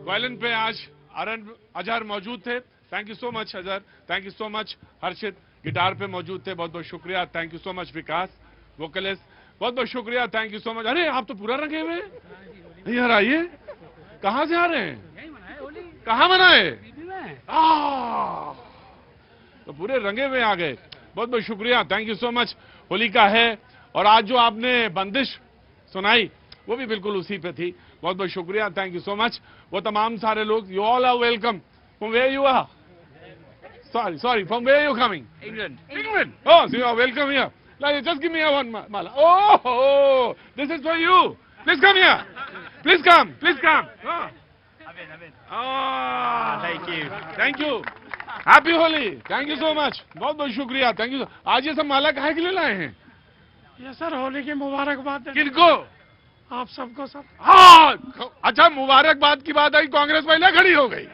Violin पे आज अजहर मौजूद थे, thank you so much Azhar, thank you so much Harshit guitar पे मौजूद थे, बहुत बहुत शुक्रिया, thank you so much Vikas vocalist, बहुत बहुत शुक्रिया, थैंक यू सो मच। अरे आप तो पूरा रंगे हुए हैं यार, आइए, कहाँ से आ रहे हैं, कहाँ मनाए, तो पूरे रंगे हुए आ गए, बहुत बहुत शुक्रिया, thank you so much. Holi का है और आज जो आपने बंदिश सुनाई वो भी बिल्कुल उसी पे थी, बहुत बहुत शुक्रिया, थैंक यू सो मच। वो तमाम सारे लोग, you all are welcome, from where you are, sorry, from where are you coming? England. Oh, so you are welcome here. Like, just give me one mala. Oh, this is for you. Please come here. Please come. Oh. Thank you. Happy Holi. Thank you so much. बहुत बहुत शुक्रिया, thank you. आज ये सब माला काहे के लिए लाए हैं? ये सर होली की मुबारकबाद। किनको? आप सबको सर। हाँ, अच्छा, मुबारकबाद की बात आई, कांग्रेस महिला खड़ी हो गई,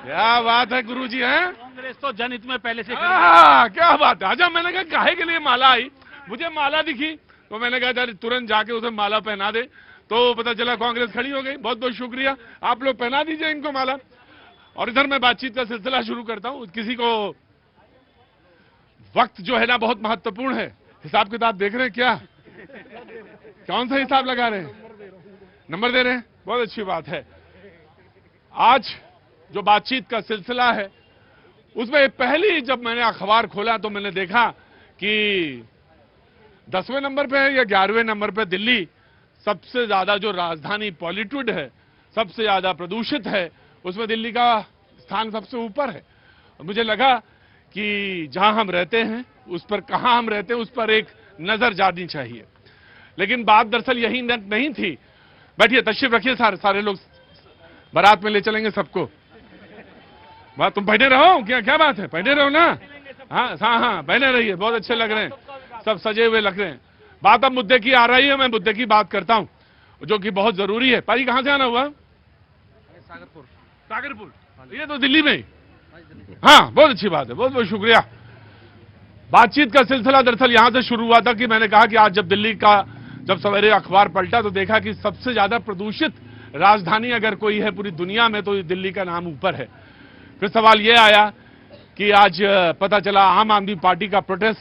क्या बात है गुरुजी, हैं? कांग्रेस तो जनहित में पहले से क्या बात है। अच्छा, मैंने कहा काहे के लिए माला आई, मुझे माला दिखी तो मैंने कहा चल तुरंत जाके उसे माला पहना दे, तो पता चला कांग्रेस खड़ी हो गई। बहुत बहुत शुक्रिया, आप लोग पहना दीजिए इनको माला। और इधर मैं बातचीत का सिलसिला शुरू करता हूं। किसी को वक्त जो है ना बहुत महत्वपूर्ण है, हिसाब किताब देख रहे हैं क्या, कौन सा हिसाब लगा रहे हैं, नंबर दे रहे हैं, बहुत अच्छी बात है। आज जो बातचीत का सिलसिला है उसमें पहली जब मैंने अखबार खोला तो मैंने देखा कि 10वें नंबर पे है या 11वें नंबर पे दिल्ली सबसे ज्यादा जो राजधानी पॉल्यूटेड है, सबसे ज्यादा प्रदूषित है, उसमें दिल्ली का स्थान सबसे ऊपर है। और मुझे लगा कि जहां हम रहते हैं उस पर, कहां हम रहते हैं उस पर एक नजर जानी चाहिए। लेकिन बात दरअसल यही नहीं थी। बैठिए, तशरीफ रखिए, सारे लोग बारात में ले चलेंगे सबको। बात तुम बैठे रहो, क्या बात है, बैठे रहो ना। हाँ, बैठे रहिए, बहुत अच्छे लग रहे हैं, सब सजे हुए लग रहे हैं। बात अब मुद्दे की आ रही है, मैं मुद्दे की बात करता हूं जो कि बहुत जरूरी है। पाजी कहां से आना हुआ? सागरपुर, ये तो दिल्ली में। हाँ, बहुत अच्छी बात है, बहुत बहुत शुक्रिया। बातचीत का सिलसिला दरअसल यहां से शुरू हुआ था कि मैंने कहा कि आज जब दिल्ली का, जब सवेरे अखबार पलटा तो देखा कि सबसे ज्यादा प्रदूषित राजधानी अगर कोई है पूरी दुनिया में तो दिल्ली का नाम ऊपर है। फिर सवाल यह आया कि आज पता चला आम आदमी पार्टी का प्रोटेस्ट।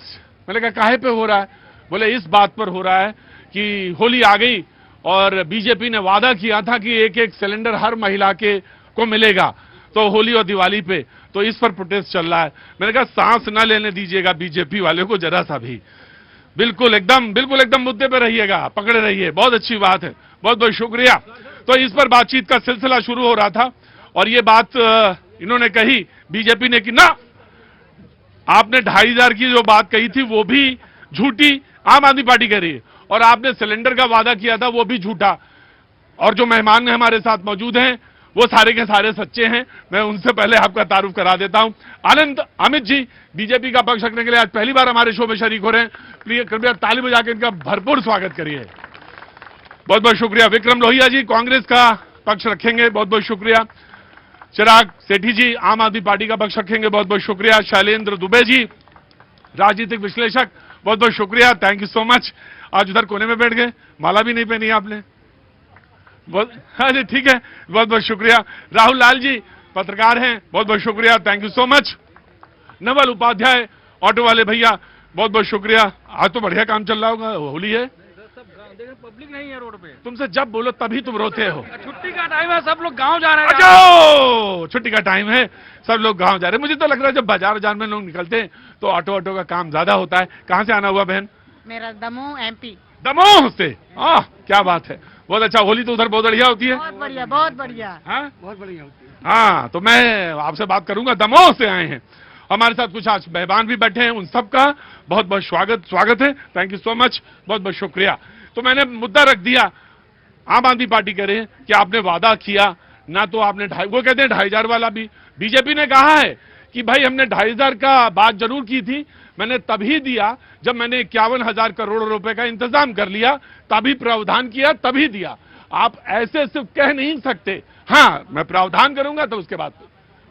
मैंने कहा काहे पे हो रहा है? बोले इस बात पर हो रहा है कि होली आ गई और बीजेपी ने वादा किया था कि एक एक सिलेंडर हर महिला को मिलेगा, तो होली और दिवाली पे, तो इस पर प्रोटेस्ट चल रहा है। मैंने कहा सांस न लेने दीजिएगा बीजेपी वाले को जरा सा भी, बिल्कुल एकदम मुद्दे पे रहिएगा, पकड़े रहिए, बहुत अच्छी बात है, बहुत बहुत शुक्रिया। तो इस पर बातचीत का सिलसिला शुरू हो रहा था और ये बात इन्होंने कही, बीजेपी ने, कि ना आपने 2500 की जो बात कही थी वो भी झूठी, आम आदमी पार्टी कह रही है, और आपने सिलेंडर का वादा किया था वो भी झूठा। और जो मेहमान हमारे साथ मौजूद हैं वो सारे के सारे सच्चे हैं। मैं उनसे पहले आपका तारुफ करा देता हूं। आनंद अमित जी बीजेपी का पक्ष रखने के लिए आज पहली बार हमारे शो में शरीक हो रहे हैं, प्रिय कृपया ताली बजा के इनका भरपूर स्वागत करिए, बहुत बहुत शुक्रिया। विक्रम लोहिया जी कांग्रेस का पक्ष रखेंगे, बहुत बहुत शुक्रिया। चिराग सेठी जी आम आदमी पार्टी का पक्ष रखेंगे, बहुत बहुत शुक्रिया। शैलेंद्र दुबे जी राजनीतिक विश्लेषक, बहुत बहुत शुक्रिया, थैंक यू सो मच। आज उधर कोने में बैठ गए, माला भी नहीं पहनी आपने, अरे ठीक है, बहुत बहुत शुक्रिया। राहुल लाल जी पत्रकार हैं, बहुत बहुत शुक्रिया, thank you so much. Naval Upadhyay auto वाले भैया, बहुत बहुत शुक्रिया। आज तो बढ़िया काम चल रहा होगा, होली है, पब्लिक नहीं है रोड पे। तुमसे जब बोलो तभी तुम रोते हो। छुट्टी का टाइम है, सब लोग गांव जा रहे हैं। अच्छा, छुट्टी का टाइम है, सब लोग गांव जा रहे हैं। मुझे तो लग रहा है जब बाजार में लोग निकलते हैं तो ऑटो का काम ज्यादा होता है। कहां से आना हुआ बहन? मेरा दमोह एमपी। दमोह से, क्या बात है, बहुत अच्छा। होली तो उधर बहुत बढ़िया होती है, बहुत बढ़िया, बहुत बढ़िया, बहुत बढ़िया होती है। हाँ, तो मैं आपसे बात करूंगा, दमोह से आए हैं, हमारे साथ कुछ आज मेहमान भी बैठे हैं, उन सबका बहुत बहुत स्वागत है, थैंक यू सो मच, बहुत बहुत शुक्रिया। तो मैंने मुद्दा रख दिया, आम आदमी पार्टी कह रहे हैं कि आपने वादा किया ना, तो आपने वो कहते हैं 2500 वाला भी। बीजेपी ने कहा है कि भाई हमने 2500 का बात जरूर की थी, मैंने तभी दिया जब मैंने 51,000 करोड़ रुपए का इंतजाम कर लिया, तभी प्रावधान किया, तभी दिया। आप ऐसे सिर्फ कह नहीं सकते, हाँ मैं प्रावधान करूंगा तो उसके बाद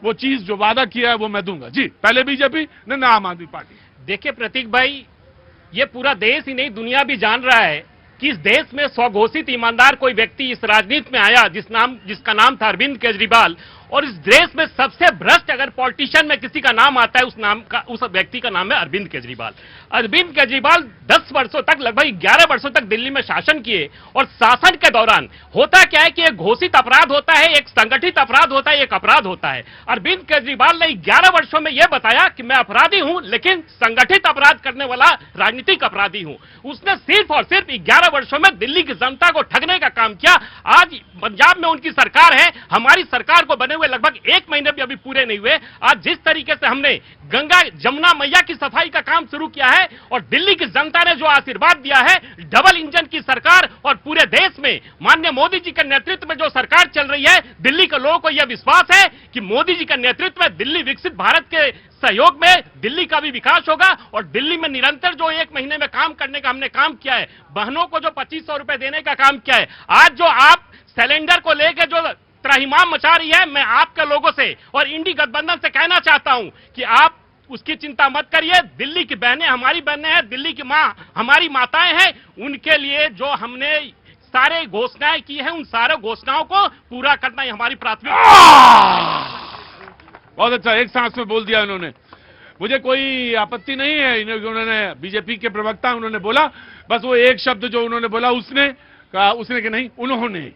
वो चीज जो वादा किया है वो मैं दूंगा। जी, पहले बीजेपी ने ना आम आदमी पार्टी। देखिए प्रतीक भाई, ये पूरा देश ही नहीं दुनिया भी जान रहा है कि इस देश में स्वघोषित ईमानदार कोई व्यक्ति इस राजनीति में आया जिसका नाम था अरविंद केजरीवाल, और इस देश में सबसे भ्रष्ट अगर पॉलिटिशियन में किसी का नाम आता है उस व्यक्ति का नाम है अरविंद केजरीवाल। अरविंद केजरीवाल 10 वर्षों तक, लगभग 11 वर्षों तक दिल्ली में शासन किए, और शासन के दौरान होता क्या है कि एक घोषित अपराध होता है, एक संगठित अपराध होता है, एक अपराध होता है। अरविंद केजरीवाल ने 11 वर्षों में यह बताया कि मैं अपराधी हूं, लेकिन संगठित अपराध करने वाला राजनीतिक अपराधी हूं। उसने सिर्फ और सिर्फ 11 वर्षों में दिल्ली की जनता को ठगने का काम किया। आज पंजाब में उनकी सरकार है, हमारी सरकार को बने हुए लगभग 1 महीने भी अभी पूरे नहीं हुए। आज जिस तरीके से हमने गंगा जमुना मैया की सफाई का काम शुरू किया है और दिल्ली की जनता ने जो आशीर्वाद दिया है, डबल इंजन की सरकार, और पूरे देश में माननीय मोदी जी के नेतृत्व में जो सरकार चल रही है, दिल्ली के लोगों को यह विश्वास है कि मोदी जी के नेतृत्व में दिल्ली विकसित भारत के सहयोग में दिल्ली का भी विकास होगा। और दिल्ली में निरंतर जो 1 महीने में काम करने का हमने काम किया है, बहनों को जो 2500 रुपए देने का काम किया है, आज जो आप सिलेंडर को लेकर जो त्राहिमाम मचा रही है, मैं आपके लोगों से और इंडी गठबंधन से कहना चाहता हूं कि आप उसकी चिंता मत करिए। दिल्ली की बहनें हमारी बहनें हैं, दिल्ली की मां हमारी माताएं हैं। उनके लिए जो हमने सारे घोषणाएं की हैं, उन सारे घोषणाओं को पूरा करना ही हमारी प्राथमिकता। बहुत अच्छा, एक सांस में बोल दिया उन्होंने। मुझे कोई आपत्ति नहीं है, उन्होंने बीजेपी के प्रवक्ता उन्होंने बोला, बस वो एक शब्द जो उन्होंने बोला उसने कि नहीं, उन्होंने,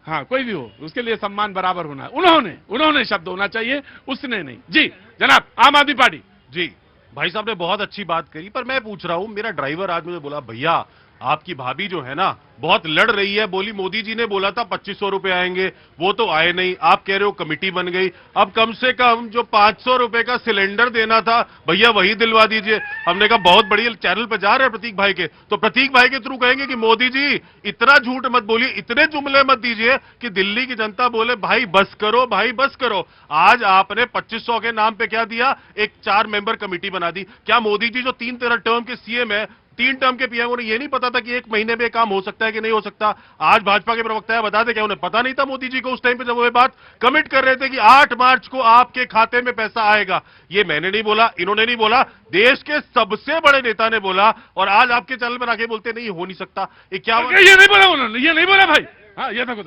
हाँ कोई भी हो उसके लिए सम्मान बराबर होना है। उन्होंने शब्द होना चाहिए, उसने नहीं। जी जनाब, आम आदमी पार्टी। जी भाई साहब ने बहुत अच्छी बात करी, पर मैं पूछ रहा हूं, मेरा ड्राइवर आज मुझे बोला, भैया आपकी भाभी जो है ना बहुत लड़ रही है, बोली मोदी जी ने बोला था 2500 रुपए आएंगे, वो तो आए नहीं, आप कह रहे हो कमेटी बन गई, अब कम से कम जो 500 रुपए का सिलेंडर देना था भैया वही दिलवा दीजिए। हमने कहा बहुत बढ़िया, चैनल पर जा रहे हैं प्रतीक भाई के, तो प्रतीक भाई के थ्रू कहेंगे कि मोदी जी इतना झूठ मत बोलिए, इतने जुमले मत दीजिए कि दिल्ली की जनता बोले भाई बस करो, भाई बस करो। आज आपने 2500 के नाम पे क्या दिया, एक 4 मेंबर कमेटी बना दी। क्या मोदी जी जो 3 टर्म के सीएम है, 3 टर्म के पीएम, उन्हें यह नहीं पता था कि 1 महीने में काम हो सकता है कि नहीं हो सकता? आज भाजपा के प्रवक्ता बता दे, क्या उन्हें पता नहीं था मोदी जी को उस टाइम पे जब वो बात कमिट कर रहे थे कि 8 मार्च को आपके खाते में पैसा आएगा? ये मैंने नहीं बोला, इन्होंने नहीं बोला, देश के सबसे बड़े नेता ने बोला, और आज आपके चैनल पर आके बोलते नहीं हो नहीं सकता। 51 ये नहीं बोला उन्होंने, ये नहीं बोला भाई। हाँ ये देखो,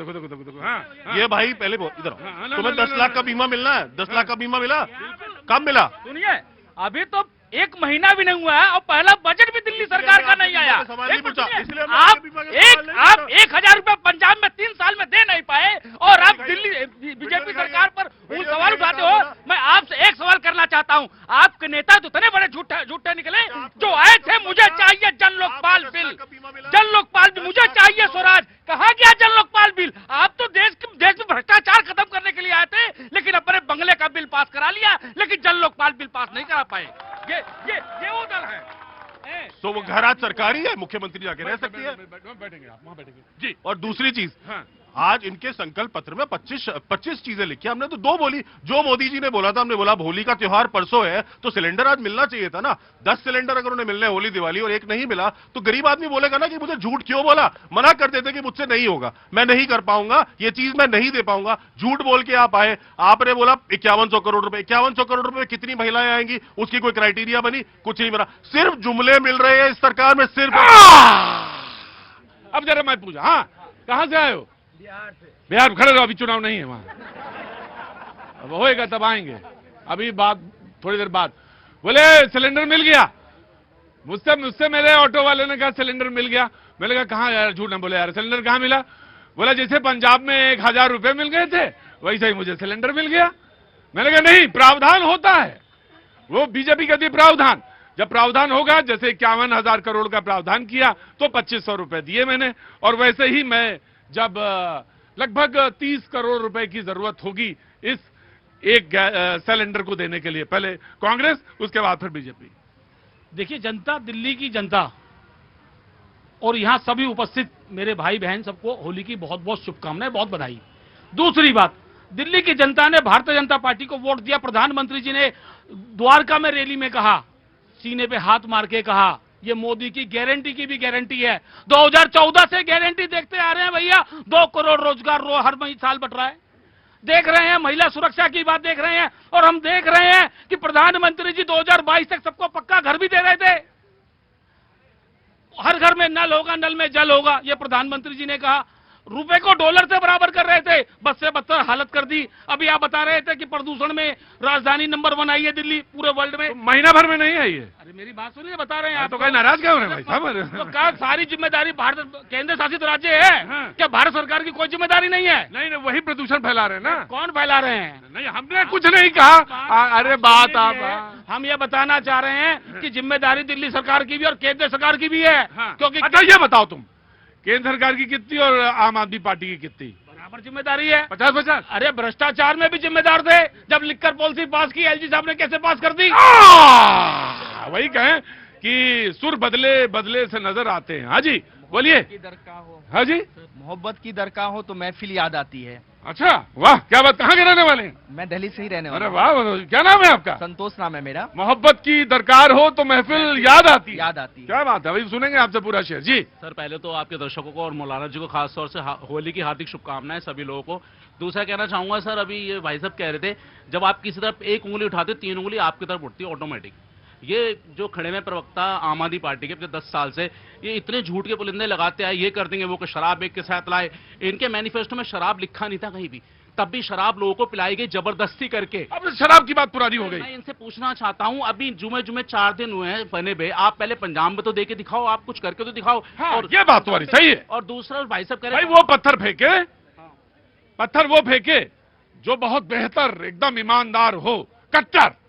हाँ ये भाई पहले इधर तुम्हें 10 लाख का बीमा मिलना है, 10 लाख का बीमा मिला, कब मिला? सुनिए, अभी तो 1 महीना भी नहीं हुआ है और पहला बजट भी दिल्ली सरकार का नहीं आया। आप 1000 रुपए पंजाब में 3 साल में दे नहीं पाए और आप दिल्ली बीजेपी सरकार पर वो सवाल उठाते हो। मैं आपसे एक सवाल करना चाहता हूं, आपके नेता तो इतने बड़े झूठे निकले, जो आए थे मुझे चाहिए जन लोकपाल बिल, जन लोकपाल बिल मुझे चाहिए, स्वराज कहाँ गया जन लोकपाल बिल? आप तो देश में भ्रष्टाचार खत्म करने के लिए आए थे, लेकिन अपने बंगले का बिल पास करा लिया, लेकिन जन लोकपाल बिल पास नहीं करा पाए। ये वो दल है। तो वो घर आज सरकारी है, मुख्यमंत्री जाके रह सकती है, बैठेंगे आप वहां बैठेंगे जी। और दूसरी चीज, हाँ। आज इनके संकल्प पत्र में 25 चीजें लिखी, हमने तो 2 बोली। जो मोदी जी ने बोला था, हमने बोला होली का त्योहार परसों है तो सिलेंडर आज मिलना चाहिए था ना। 10 सिलेंडर अगर उन्हें मिलने होली दिवाली और 1 नहीं मिला तो गरीब आदमी बोलेगा ना कि मुझे झूठ क्यों बोला, मना कर देते कि मुझसे नहीं होगा, मैं नहीं कर पाऊंगा, ये चीज मैं नहीं दे पाऊंगा। झूठ बोल के आप आए, आपने बोला 5100 करोड़ रुपए, 5100 करोड़ रुपए कितनी महिलाएं आएंगी, उसकी कोई क्राइटेरिया बनी? कुछ नहीं बना, सिर्फ जुमले मिल रहे हैं इस सरकार में, सिर्फ। अब जरा मैं पूछा, हाँ कहां से आए हो? बिहार। खड़े रहो, अभी चुनाव नहीं है वहां, अब होएगा तब आएंगे, अभी बात थोड़ी देर बाद। बोले सिलेंडर मिल गया, मुझसे मेरे ऑटो वाले ने कहा सिलेंडर मिल गया। मैंने कहा कहां यार, झूठ ना बोले यार, सिलेंडर कहां मिला? बोला जैसे पंजाब में 1000 रुपए मिल गए थे वैसे ही मुझे सिलेंडर मिल गया। मैंने कहा नहीं, प्रावधान होता है, वो बीजेपी कहती है प्रावधान। जब प्रावधान होगा, जैसे 51,000 करोड़ का प्रावधान किया तो 2500 रुपए दिए मैंने, और वैसे ही मैं जब लगभग 30 करोड़ रुपए की जरूरत होगी इस एक सिलेंडर को देने के लिए, पहले कांग्रेस उसके बाद फिर बीजेपी। देखिए, जनता, दिल्ली की जनता और यहां सभी उपस्थित मेरे भाई बहन सबको होली की बहुत बहुत शुभकामनाएं, बहुत बधाई। दूसरी बात, दिल्ली की जनता ने भारतीय जनता पार्टी को वोट दिया। प्रधानमंत्री जी ने द्वारका में रैली में कहा, सीने पे हाथ मार के कहा, ये मोदी की गारंटी की भी गारंटी है। 2014 से गारंटी देखते आ रहे हैं भैया, 2 करोड़ रोजगार हर साल बढ़ रहा है। देख रहे हैं, महिला सुरक्षा की बात देख रहे हैं, और हम देख रहे हैं कि प्रधानमंत्री जी 2022 तक सबको पक्का घर भी दे रहे थे। हर घर में नल होगा, नल में जल होगा, ये प्रधानमंत्री जी ने कहा। रुपए को डॉलर से बराबर कर रहे थे, बस से बदतर हालत कर दी। अभी आप बता रहे थे कि प्रदूषण में राजधानी नंबर 1 आई है दिल्ली पूरे वर्ल्ड में। तो महीना भर में नहीं आई है। अरे मेरी बात सुनिए, बता रहे हैं आप। तो कहीं नाराज क्यों हो रहे हैं भाई साहब? तो क्या सारी जिम्मेदारी भारत केंद्र शासित राज्य है? हाँ। क्या भारत सरकार की कोई जिम्मेदारी नहीं है? नहीं नहीं, वही प्रदूषण फैला रहे हैं ना। कौन फैला रहे हैं? नहीं, हमने कुछ नहीं कहा। अरे बात आप, हम ये बताना चाह रहे हैं कि जिम्मेदारी दिल्ली सरकार की भी और केंद्र सरकार की भी है। हाँ। क्योंकि अच्छा ये बताओ तुम, केंद्र सरकार की कितनी और आम आदमी पार्टी की कितनी? बराबर जिम्मेदारी है। 50-50। अरे भ्रष्टाचार में भी जिम्मेदार थे। जब लिखकर पॉलिसी पास की, एलजी साहब ने कैसे पास कर दी? वही कहें कि सुर बदले बदले से नजर आते हैं। हाँ जी बोलिए। की दरकार हो, हाँ जी। मोहब्बत की दरकार हो तो महफिल याद आती है। अच्छा वाह, क्या बात, कहाँ के रहने वाले हैं? मैं दिल्ली से ही रहने अरे वाला हूँ। वाह, क्या नाम है आपका? संतोष नाम है मेरा। मोहब्बत की दरकार हो तो महफिल याद आती है। याद आती है। क्या बात है, अभी सुनेंगे आपसे पूरा शेर। जी सर, पहले तो आपके दर्शकों को और मौलाना जी को खास तौर से होली की हार्दिक शुभकामनाएं सभी लोगों को। दूसरा कहना चाहूंगा सर, अभी ये भाई साहब कह रहे थे, जब आप किसी तरफ एक उंगली उठाते 3 उंगली आपकी तरफ उठती है ऑटोमेटिक। ये जो खड़े में प्रवक्ता आम आदमी पार्टी के पिछले 10 साल से ये इतने झूठ के पुलिंदे लगाते आए, ये कर देंगे वो, कि शराब एक के साथ लाए। इनके मैनिफेस्टो में शराब लिखा नहीं था कहीं भी, तब भी शराब लोगों को पिलाई गई जबरदस्ती करके। अब शराब की बात पुरानी हो गई। मैं इनसे पूछना चाहता हूं, अभी जुमे 4 दिन हुए हैं बने बे, आप पहले पंजाब में तो दे के दिखाओ, आप कुछ करके तो दिखाओ। हाँ, और ये बात तुम्हारी सही है। और दूसरा भाई साहब कह भाई रहे वो पत्थर फेंके, पत्थर वो फेंके जो बहुत बेहतर एकदम ईमानदार हो, कट्टर।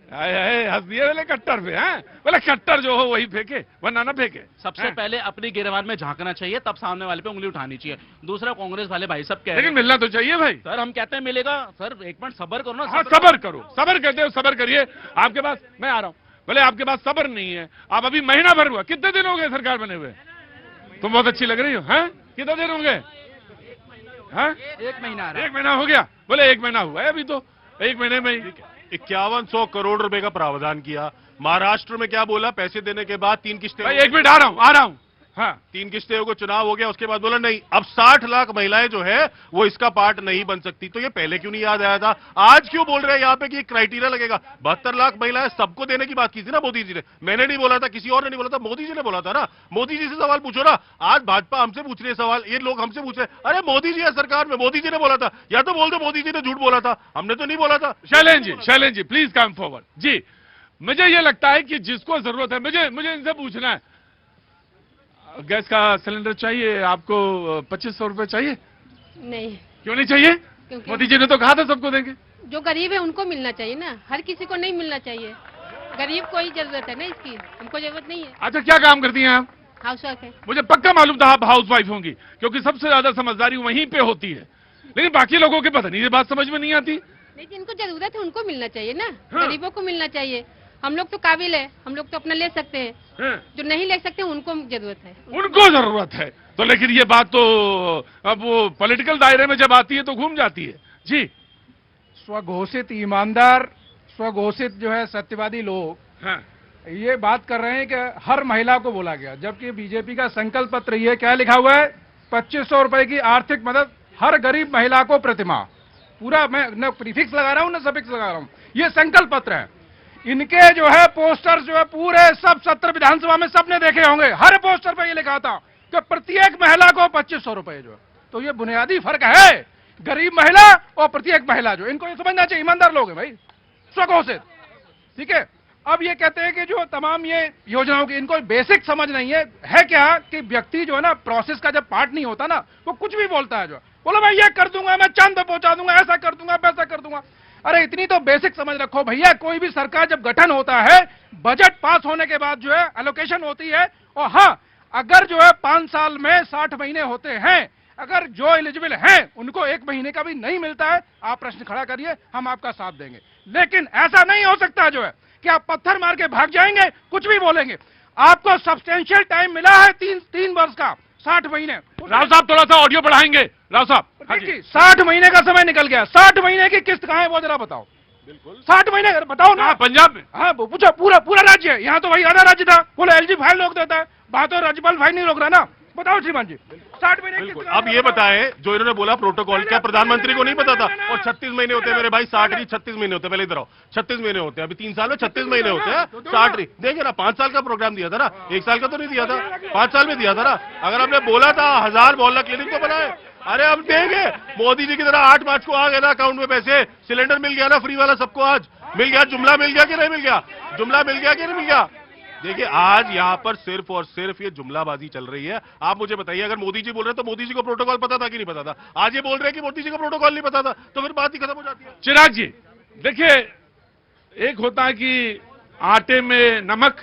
हंस दिए बोले कट्टर पे, हैं बोले कट्टर जो हो वही फेंके, वरना ना फेंके। सबसे हैं? पहले अपनी गिरबान में झांकना चाहिए, तब सामने वाले पे उंगली उठानी चाहिए। दूसरा कांग्रेस वाले भाई साहब कह रहे लेकिन हैं, मिलना तो चाहिए भाई। सर हम कहते हैं मिलेगा। सर एक मिनट सब्र करो ना। हाँ सबर करो, सबर करते हो, सबर करिए। आपके पास मैं आ रहा हूँ, बोले आपके पास सबर नहीं है। आप अभी महीना भर हुआ, कितने दिन हो गए सरकार बने हुए? तुम बहुत अच्छी लग रही हो। हैं कितने दिन हो गए? हैं 1 महीना 1 महीना हो गया? बोले 1 महीना हुआ है अभी तो, 1 महीने में ही 5100 करोड़ रुपए का प्रावधान किया। महाराष्ट्र में क्या बोला, पैसे देने के बाद 3 किस्तें। भाई 1 मिनट आ रहा हूँ। हाँ 3 किस्तें को चुनाव हो गया, उसके बाद बोला नहीं, अब 60 लाख महिलाएं जो है वो इसका पार्ट नहीं बन सकती। तो ये पहले क्यों नहीं याद आया था? आज क्यों बोल रहे हैं यहाँ पे कि क्राइटेरिया लगेगा? 72 लाख महिलाएं सबको देने की बात की थी ना मोदी जी ने। मैंने नहीं बोला था, किसी और ने नहीं बोला था, मोदी जी ने बोला था ना। मोदी जी से सवाल पूछो ना। आज भाजपा हमसे पूछ रही है सवाल, ये लोग हमसे पूछ रहे हैं, अरे मोदी जी है सरकार में, मोदी जी ने बोला था। या तो बोल दो मोदी जी ने झूठ बोला था, हमने तो नहीं बोला था। Shailendra ji please come forward. जी मुझे ये लगता है कि जिसको जरूरत है, मुझे इनसे पूछना है, गैस का सिलेंडर चाहिए आपको, 2500 रुपए चाहिए? नहीं, क्यों नहीं चाहिए? क्योंकि मोदी जी ने तो कहा था सबको देंगे। जो गरीब है उनको मिलना चाहिए ना, हर किसी को नहीं मिलना चाहिए। गरीब को ही जरूरत है ना इसकी, हमको जरूरत नहीं है। अच्छा क्या काम करती हैं आप? हाउस वाइफ है। मुझे पक्का मालूम था आप हाउस वाइफ होंगी, क्योंकि सबसे ज्यादा समझदारी वहीं पे होती है। लेकिन बाकी लोगों के पता नहीं ये बात समझ में नहीं आती। नहीं, जिनको जरूरत है उनको मिलना चाहिए ना। हाँ। गरीबों को मिलना चाहिए। हम लोग तो काबिल है, हम लोग तो अपना ले सकते हैं। हैं? जो नहीं ले सकते उनको जरूरत है। उनको जरूरत है तो, लेकिन ये बात तो अब वो पॉलिटिकल दायरे में जब आती है तो घूम जाती है। जी स्वघोषित ईमानदार, स्वघोषित जो है सत्यवादी लोग हाँ ये बात कर रहे हैं कि हर महिला को बोला गया, जबकि बीजेपी का संकल्प पत्र ये क्या लिखा हुआ है, 2500 रुपए की आर्थिक मदद हर गरीब महिला को प्रतिमाह। पूरा मैं न प्रीफिक्स लगा रहा हूं न सफिक्स लगा रहा हूं, ये संकल्प पत्र है। इनके जो है पोस्टर्स जो है पूरे सब 17 विधानसभा में सबने देखे होंगे, हर पोस्टर पर ये लिखा था कि प्रत्येक महिला को 2500 रुपए जो है। तो ये बुनियादी फर्क है गरीब महिला और प्रत्येक महिला जो, इनको ये समझना चाहिए। ईमानदार लोग हैं भाई, स्वघोषित, ठीक है। अब ये कहते हैं कि जो तमाम ये योजनाओं की इनको बेसिक समझ नहीं है क्या कि व्यक्ति जो है ना प्रोसेस का जब पार्ट नहीं होता ना, वो कुछ भी बोलता है, जो बोलो मैं ये कर दूंगा, मैं चांद पे पहुंचा दूंगा, ऐसा कर दूंगा, वैसा कर दूंगा। अरे इतनी तो बेसिक समझ रखो भैया, कोई भी सरकार जब गठन होता है, बजट पास होने के बाद जो है एलोकेशन होती है। और हाँ, अगर जो है 5 साल में 60 महीने होते हैं, अगर जो एलिजिबल हैं उनको 1 महीने का भी नहीं मिलता है, आप प्रश्न खड़ा करिए, हम आपका साथ देंगे। लेकिन ऐसा नहीं हो सकता जो है कि आप पत्थर मार के भाग जाएंगे, कुछ भी बोलेंगे। आपको सब्सटेंशियल टाइम मिला है 3 वर्ष का, 60 महीने। राव साहब थोड़ा सा ऑडियो बढ़ाएंगे। राव साहब हाँ जी। 60 महीने का समय निकल गया, 60 महीने की किस्त कहाँ है वो जरा बताओ। 60 महीने बताओ ना। पंजाब में हाँ पूछो, पूरा राज्य है। यहाँ तो भाई आधा राज्य था, बोले एलजी फाइल रोक देता है, वहां तो राज्यपाल फाइल नहीं रोक रहा ना। बताओ श्रीमान जी, 60 महीने बिल्कुल। कितना अब ये बताएं, जो इन्होंने बोला प्रोटोकॉल, क्या प्रधानमंत्री को नहीं पता था? और 36 महीने होते हैं मेरे भाई, 60 नहीं 36 महीने होते हैं। पहले इधर आओ, 36 महीने होते हैं। अभी 3 साल में 36 महीने होते हैं, 60 नहीं। देखिए ना, 5 साल का प्रोग्राम दिया था ना, 1 साल का तो नहीं दिया था, 5 साल में दिया था ना। अगर आपने बोला था 1000 मोहल्ला क्लिनिक तो बनाए, अरे अब देंगे मोदी जी की तरह 8 मार्च को आ गए ना अकाउंट में पैसे, सिलेंडर मिल गया ना फ्री वाला सबको, आज मिल गया, जुमला मिल गया कि नहीं मिल गया, जुमला मिल गया कि नहीं मिल गया। देखिए आज यहां पर सिर्फ और सिर्फ ये जुमलाबाजी चल रही है। आप मुझे बताइए, अगर मोदी जी बोल रहे हैं तो मोदी जी को प्रोटोकॉल पता था कि नहीं पता था? आज ये बोल रहे हैं कि मोदी जी को प्रोटोकॉल नहीं पता था, तो फिर बात ही खत्म हो जाती है। चिराग जी देखिए, एक होता है कि आटे में नमक,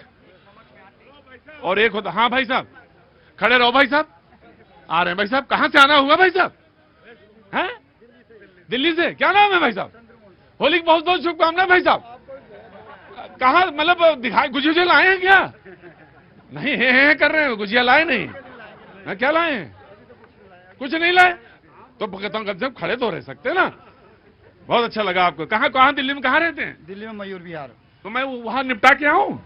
और एक होता, हाँ भाई साहब खड़े रहो, भाई साहब आ रहे हैं। भाई साहब कहां से आना हुआ भाई साहब? हैं दिल्ली से? क्या नाम है भाई साहब? होली की बहुत बहुत शुभकामनाएं भाई साहब। कहाँ मतलब दिखाई, गुजिया लाए हैं क्या? नहीं है कर रहे हैं, गुजिया लाए नहीं? मैं क्या लाए हैं? कुछ नहीं लाए तो कहता हूँ कम खड़े तो रह सकते हैं ना। बहुत अच्छा लगा आपको। कहाँ कहाँ दिल्ली में कहाँ रहते हैं? दिल्ली में मयूर विहार। तो मैं वहां निपटा के आऊं।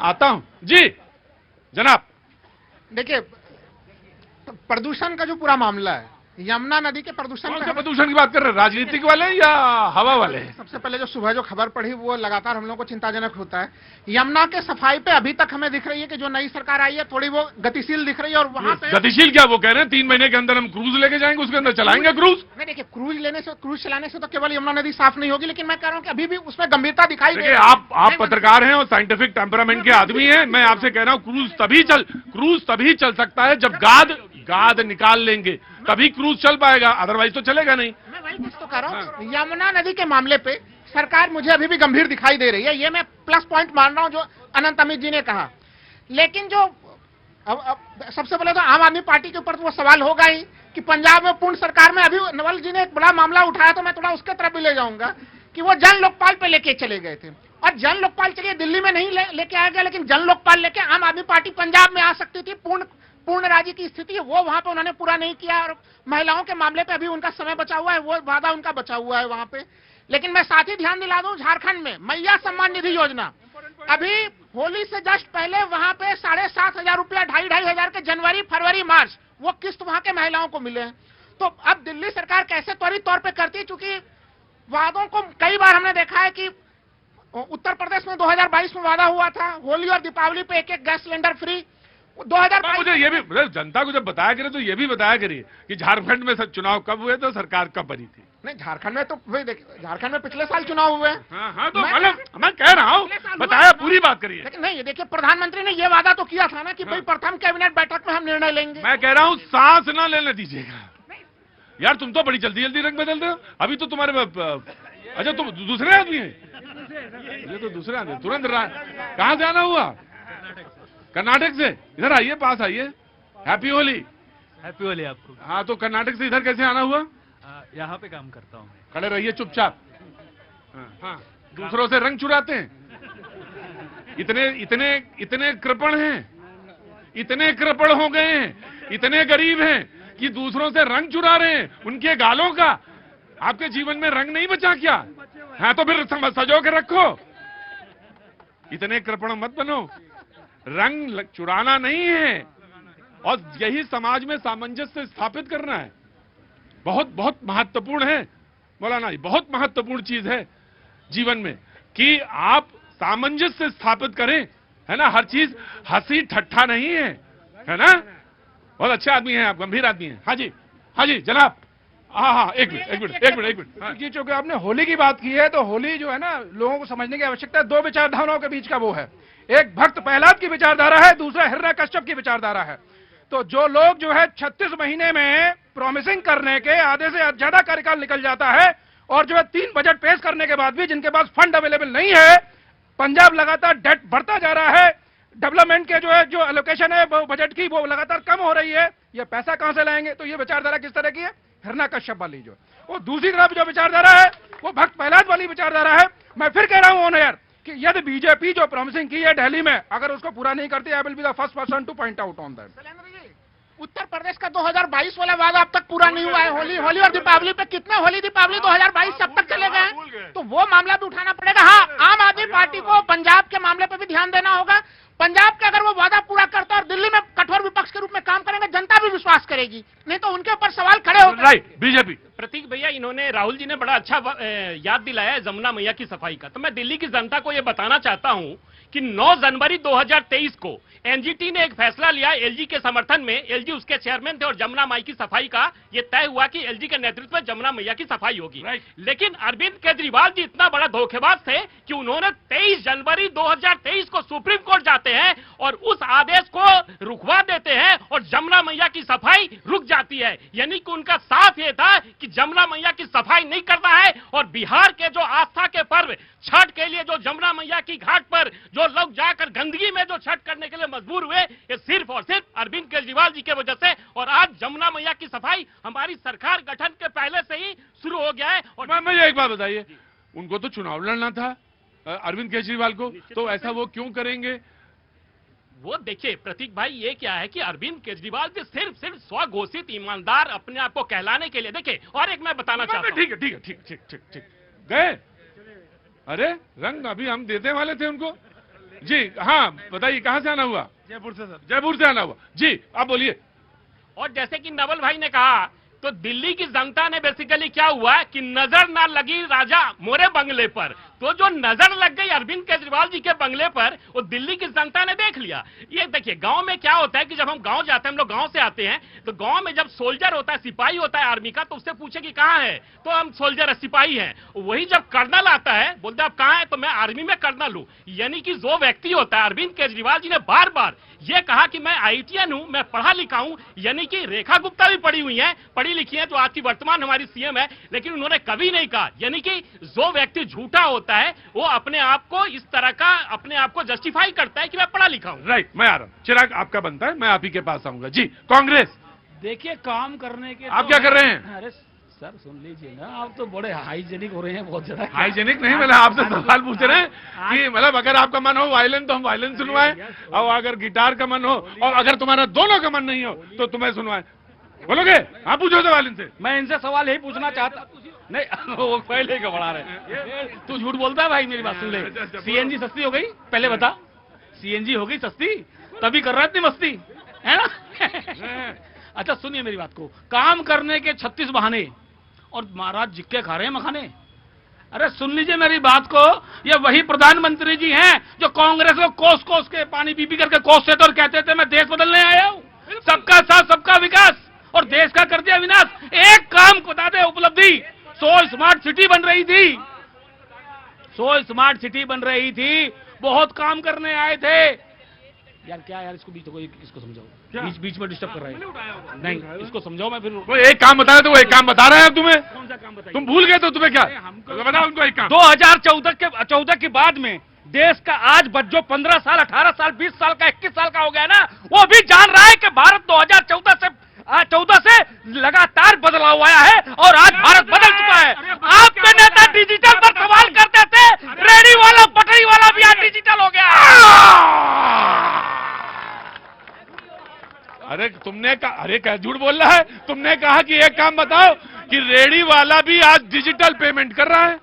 आता हूं जी जनाब। देखिए, प्रदूषण का जो पूरा मामला है, यमुना नदी के प्रदूषण कौन पे से प्रदूषण की बात कर रहे हैं? राजनीतिक वाले या हवा वाले? सबसे पहले जो सुबह जो खबर पड़ी वो लगातार हम लोगों को चिंताजनक होता है। यमुना के सफाई पे अभी तक हमें दिख रही है कि जो नई सरकार आई है थोड़ी वो गतिशील दिख रही है, और वहां पे गतिशील क्या? वो कह रहे हैं 3 महीने के अंदर हम क्रूज लेके जाएंगे, उसके अंदर चलाएंगे क्रूज। नहीं, देखिए क्रूज चलाने से तो केवल यमुना नदी साफ नहीं होगी, लेकिन मैं कह रहा हूँ कि अभी भी उसमें गंभीरता दिखाई दे देखिए, रही है। आप पत्रकार हैं और साइंटिफिक टेम्परामेंट के आदमी हैं। मैं आपसे कह रहा हूं क्रूज तभी चल सकता है जब गाद निकाल लेंगे, तभी क्रूज चल पाएगा, अदरवाइज तो चलेगा नहीं। मैं वही कुछ तो कह रहा हूँ। यमुना नदी के मामले पे सरकार मुझे अभी भी गंभीर दिखाई दे रही है, ये मैं प्लस पॉइंट मान रहा हूँ जो अनंत अमित जी ने कहा। लेकिन जो अब सबसे पहले तो आम आदमी पार्टी के ऊपर तो वो सवाल होगा ही कि पंजाब में पूर्ण सरकार में अभी नवल जी ने एक बड़ा मामला उठाया, तो मैं थोड़ा उसके तरफ भी ले जाऊंगा कि वो जन लोकपाल पे लेके चले गए थे। और जन लोकपाल चलिए दिल्ली में नहीं लेके आया गया, लेकिन जन लोकपाल लेके आम आदमी पार्टी पंजाब में आ सकती थी। पूर्ण राज्य की स्थिति वो वहां पे उन्होंने पूरा नहीं किया, और महिलाओं के मामले पे अभी उनका समय बचा हुआ है, वो वादा उनका बचा हुआ है वहां पे। लेकिन मैं साथ ही ध्यान दिला दूं, झारखंड में मैया सम्मान निधि योजना, अभी होली से जस्ट पहले वहां पे 7,500 रुपया 2,500 के जनवरी फरवरी मार्च वो किस्त वहां के महिलाओं को मिले हैं। तो अब दिल्ली सरकार कैसे त्वरित तौर पर करती है, चूंकि वादों को कई बार हमने देखा है कि उत्तर प्रदेश में 2022 में वादा हुआ था होली और दीपावली पे एक गैस सिलेंडर फ्री। 2022 मुझे ये भी जनता को जब बताया करिए तो ये भी बताया करिए कि झारखंड में चुनाव कब हुए थे, सरकार कब बनी थी। नहीं, झारखंड में तो वही देखिए, झारखंड में पिछले साल चुनाव हुए। हाँ, तो मतलब मैं कह रहा हूँ, बताया, पूरी बात करिए। लेकिन नहीं, देखिए प्रधानमंत्री ने ये वादा तो किया था ना कि भाई प्रथम कैबिनेट बैठक में हम निर्णय लेंगे। मैं कह रहा हूँ सांस ना लेने दीजिएगा यार, तुम तो बड़ी जल्दी जल्दी रंग बदल रहे हो। अभी तो तुम्हारे अच्छा तुम दूसरे आदमी हैं, ये तो दूसरे आदमी तुरंत। कहाँ से आना हुआ? कर्नाटक से। इधर आइए, पास आइए। हैप्पी होली। हैप्पी होली आपको। हाँ, तो कर्नाटक से इधर कैसे आना हुआ? यहाँ पे काम करता हूँ। खड़े रहिए चुपचाप। हाँ, दूसरों से रंग चुराते हैं। इतने कृपण हैं, इतने कृपण हो गए हैं, इतने गरीब हैं कि दूसरों से रंग चुरा रहे हैं, उनके गालों का। आपके जीवन में रंग नहीं बचा क्या? हाँ, तो फिर सजो के रखो। इतने कृपण मत बनो। रंग चुराना नहीं है, और यही समाज में सामंजस्य स्थापित करना है। बहुत बहुत महत्वपूर्ण है मौलाना जी, बहुत महत्वपूर्ण चीज है जीवन में कि आप सामंजस्य स्थापित करें, है ना। हर चीज हंसी ठट्ठा नहीं है ना। बहुत अच्छे आदमी हैं आप, गंभीर आदमी हैं। हाँ जी जनाब। हाँ, एक मिनट। जी, चूंकि आपने होली की बात की है, तो होली जो है ना, लोगों को समझने की आवश्यकता है। 2 विचारधाराओं के बीच का वो है, एक भक्त प्रहलाद की विचारधारा है, दूसरा हिरण्यकश्यप की विचारधारा है। तो जो लोग जो है 36 महीने में प्रॉमिसिंग करने के आधे से ज्यादा कार्यकाल निकल जाता है, और जो है 3 बजट पेश करने के बाद भी जिनके पास फंड अवेलेबल नहीं है, पंजाब लगातार डेट बढ़ता जा रहा है, डेवलपमेंट के जो एलोकेशन है बजट की वो लगातार कम हो रही है, ये पैसा कहां से लाएंगे? तो ये विचारधारा किस तरह की है? हिरण्यकश्यप वाली जो। और दूसरी तरफ जो विचारधारा है वो भक्त प्रहलाद वाली विचारधारा है। मैं फिर कह रहा हूं ऑन एयर कि यदि बीजेपी जो प्रॉमिसिंग की है दिल्ली में, अगर उसको पूरा नहीं करती, I will be the first person to point out on that. Uttar Pradesh का 2022 वाला वादा अब तक पूरा नहीं हुआ है। होली और दीपावली पे कितने होली दीपावली 2022 से अब तक चले गए, तो वो मामला भी उठाना पड़ेगा। हाँ, आम आदमी पार्टी को पंजाब के मामले पे भी ध्यान देना होगा। पंजाब का अगर वो वादा पूरा करता है और दिल्ली में कठोर और विपक्ष के रूप में काम करेंगे, जनता भी विश्वास करेगी, नहीं तो उनके ऊपर सवाल खड़े होंगे। Right, BJP. प्रतीक भैया, इन्होंने राहुल जी ने बड़ा अच्छा याद दिलाया है जमुना मैया की सफाई का। तो मैं दिल्ली की जनता को यह बताना चाहता हूं कि 9 जनवरी 2023 को एनजीटी ने एक फैसला लिया एलजी के समर्थन में। एलजी उसके चेयरमैन थे और जमुना माई की सफाई का यह तय हुआ कि एलजी के नेतृत्व में जमुना मैया की सफाई होगी। लेकिन अरविंद केजरीवाल जी इतना बड़ा धोखेबाज थे कि उन्होंने 23 जनवरी 2023 को सुप्रीम कोर्ट जाते हैं और उस आदेश को रुकवा देते हैं और जमुना मैया की सफाई रुक जाती है। यानी कि उनका साफ यह था कि जमुना मैया की सफाई नहीं करना है। और बिहार के जो आस्था के पर्व छठ के लिए जो जमुना मैया की घाट पर जो लोग जाकर गंदगी में जो छठ करने के लिए मजबूर हुए, ये सिर्फ और सिर्फ अरविंद केजरीवाल जी की वजह से। और आज जमुना मैया की सफाई हमारी सरकार गठन के पहले से ही शुरू हो गया है। और मुझे एक बात बताइए, उनको तो चुनाव लड़ना था अरविंद केजरीवाल को, तो ऐसा वो क्यों करेंगे? वो देखिए प्रतीक भाई, ये क्या है कि अरविंद केजरीवाल जी सिर्फ स्वघोषित ईमानदार अपने आप को कहलाने के लिए, देखिए और एक मैं बताना चाहता हूं। ठीक है, ठीक है, ठीक ठीक ठीक ठीक गए। अरे रंग अभी हम देने वाले थे उनको। जी हाँ, बताइए कहां से आना हुआ? जयपुर से सर। जयपुर से आना हुआ जी, आप बोलिए। और जैसे कि नवल भाई ने कहा, तो दिल्ली की जनता ने बेसिकली क्या हुआ कि नजर ना लगी राजा मोरे बंगले पर, तो जो नजर लग गई अरविंद केजरीवाल जी के बंगले पर, वो दिल्ली की जनता ने देख लिया। ये देखिए गांव में क्या होता है कि जब हम गांव जाते हैं, हम लोग गांव से आते हैं, तो गांव में जब सोल्जर होता है, सिपाही होता है आर्मी का, तो उससे पूछे कि कहां है, तो हम सोल्जर सिपाही हैं। वही जब कर्नल आता है, बोलते आप कहां है, तो मैं आर्मी में कर्नल हूं। यानी कि जो व्यक्ति होता है, अरविंद केजरीवाल जी ने बार बार ये कहा कि मैं आईटीएन हूं, मैं पढ़ा लिखा हूं। यानी कि रेखा गुप्ता भी पढ़ी हुई है, पढ़ी लिखी है, जो आज की वर्तमान हमारी सीएम है, लेकिन उन्होंने कभी नहीं कहा। यानी कि जो व्यक्ति झूठा होता है वो अपने आप को इस तरह का अपने आप को जस्टिफाई करता है कि मैं पढ़ा लिखा हूं। राइट, मैं आ रहा हूं। चिराग आपका बनता है, मैं आप ही के पास आऊंगा। जी कांग्रेस, देखिए काम करने के आप क्या कर रहे हैं? अरे सर सुन लीजिए ना, आप तो बड़े हाइजेनिक हो रहे हैं बहुत ज्यादा। हाइजेनिक नहीं, मतलब आपसे सवाल पूछ रहे हैं कि मतलब अगर आपका मन हो वायलिन तो हम वायलिन सुनवाएं, और अगर गिटार का मन हो, और अगर तुम्हारा दोनों का मन नहीं हो तो तुम्हें सुनवाएं। बोलोगे? आप पूछो तो वायलिन से। मैं इनसे सवाल यही पूछना चाहता नहीं, वो पहले का बढ़ा रहे। तू झूठ बोलता है भाई, मेरी बात सुन ले। सीएनजी सस्ती हो गई, पहले बता। सीएनजी हो गई सस्ती, तभी कर रहा है इतनी मस्ती, है ना? अच्छा सुनिए मेरी बात को, काम करने के 36 बहाने और महाराज जिक्के खा रहे हैं मखाने। अरे सुन लीजिए मेरी बात को, ये वही प्रधानमंत्री जी हैं जो कांग्रेस को कोस कोस के पानी पी पी करके कोसते थे और कहते थे मैं देश बदलने आया हूं, सबका साथ सबका विकास, और देश का कर दिया विनाश। एक काम बता दे उपलब्धि, 100 स्मार्ट सिटी बन रही थी, 100 स्मार्ट सिटी बन रही थी, बहुत काम करने आए थे। यार क्या यार, इसको इसको समझाओ, बीच में डिस्टर्ब कर रहे हैं। नहीं इसको समझाओ, मैं फिर वो एक काम बताया तो वो एक काम बता रहा है तुम्हें। कौन सा काम बताइए? तुम भूल गए तो तुम्हें क्या बताओ उनको एक काम। 2014 के बाद में देश का आज जो 15 साल 18 साल 20 साल का 21 साल का हो गया ना, वो भी जान रहा है कि भारत 2014 से लगातार बदलाव आया है और आज भारत बदल चुका है। आपके नेता डिजिटल पर सवाल करते थे, रेडी वाला पटरी वाला भी आज डिजिटल हो गया है। अरे तुमने कहा, अरे क्या झूठ बोल रहा है? तुमने कहा कि एक काम बताओ कि रेडी वाला भी आज डिजिटल पेमेंट कर रहा है।